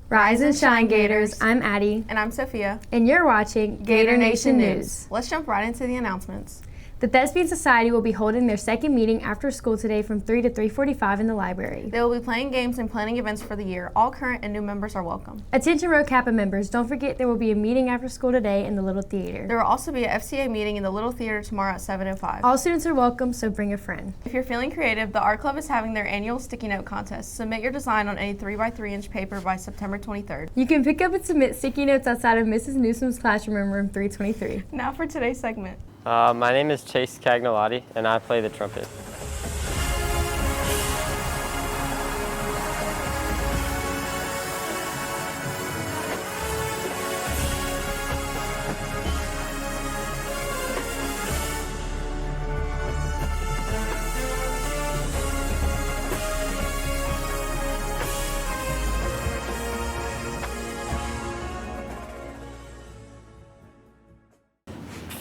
Rise and shine, Gators. I'm Addie. And I'm Sophia. And you're watching Gator Nation News. Let's jump right into the announcements. The Thespian Society will be holding their second meeting after school today from 3 to 3:45 in the library. They will be playing games and planning events for the year. All current and new members are welcome. Attention Rho Kappa members, don't forget there will be a meeting after school today in the Little Theater. There will also be a FCA meeting in the Little Theater tomorrow at 7:05. All students are welcome, so bring a friend. If you're feeling creative, the Art Club is having their annual sticky note contest. Submit your design on any 3x3-inch paper by September 23rd. You can pick up and submit sticky notes outside of Mrs. Newsom's classroom in room 323. Now for today's segment. My name is Chase Cagnolati, and I play the trumpet.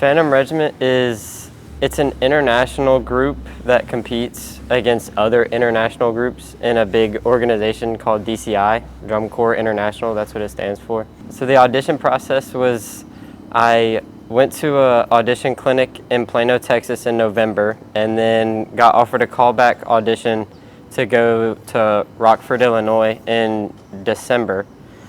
Phantom Regiment it's an international group that competes against other international groups in a big organization called DCI, Drum Corps International, that's what it stands for. So the audition process was, I went to an audition clinic in Plano, Texas in November, and then got offered a callback audition to go to Rockford, Illinois in December.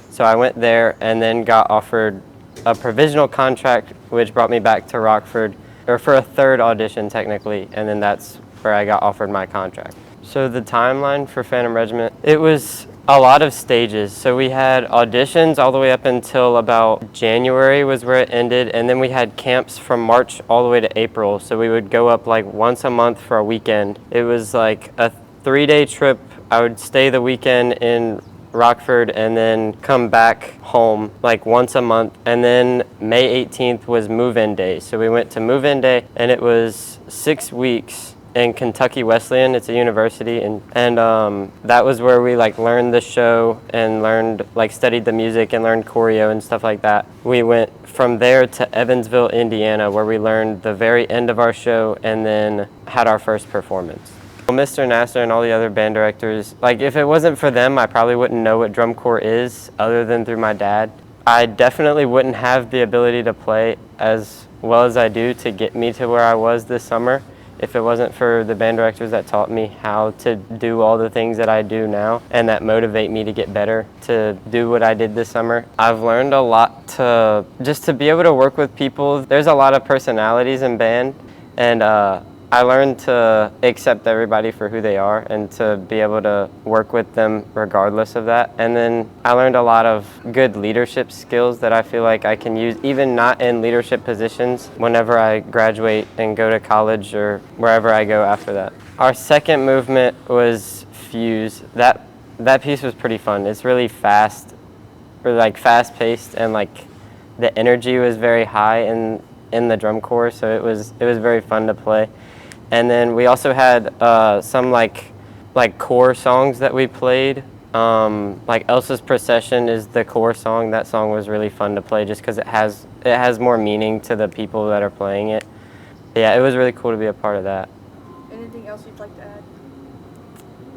So I went there and then got offered a provisional contract, which brought me back to Rockford, or for a third audition technically, and then that's where I got offered my contract. So the timeline for Phantom Regiment, it was a lot of stages. So we had auditions all the way up until about January was where it ended, and then we had camps from March all the way to April. So we would go up like once a month for a weekend. It was like a 3-day trip. I would stay the weekend in Rockford and then come back home like once a month, and then May 18th was move-in day. So we went to move-in day, and it was 6 weeks in Kentucky Wesleyan. It's a university, and that was where we like learned the show and learned, like, studied the music and learned choreo and stuff like that. We went from there to Evansville, Indiana, where we learned the very end of our show and then had our first performance. Mr. Nasser and all the other band directors, like, if it wasn't for them, I probably wouldn't know what drum corps is other than through my dad. I definitely wouldn't have the ability to play as well as I do to get me to where I was this summer if it wasn't for the band directors that taught me how to do all the things that I do now and that motivate me to get better, to do what I did this summer. I've learned a lot just to be able to work with people. There's a lot of personalities in band, and I learned to accept everybody for who they are and to be able to work with them regardless of that. And then I learned a lot of good leadership skills that I feel like I can use even not in leadership positions whenever I graduate and go to college or wherever I go after that. Our second movement was Fuse. That piece was pretty fun. It's really fast, or like fast-paced, and like the energy was very high in the drum corps, so it was very fun to play. And then we also had some like core songs that we played. Like Elsa's Procession is the core song. That song was really fun to play just because it has more meaning to the people that are playing it. Yeah, it was really cool to be a part of that. Anything else you'd like to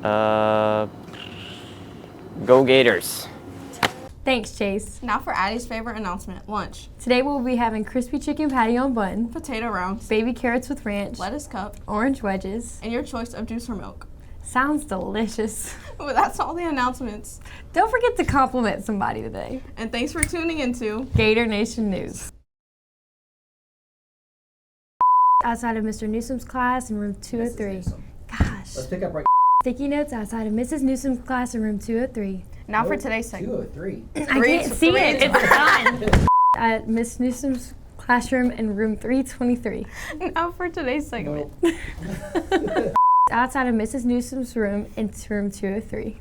add? Go Gators. Thanks, Chase. Now for Addie's favorite announcement, lunch. Today we'll be having crispy chicken patty on bun, Potato rounds, baby carrots with ranch, lettuce cup, orange wedges, and your choice of juice or milk. Sounds delicious. Well, that's all the announcements. Don't forget to compliment somebody today. And thanks for tuning into Gator Nation News. Outside of Mr. Newsom's class in room 203. Gosh. Let's pick up right. Sticky notes outside of Mrs. Newsom's class in room 203. Now for today's segment. 203. I can't see it. It's done. At Miss Newsom's classroom in room 323. Now for today's segment. Outside of Mrs. Newsom's room in room 203.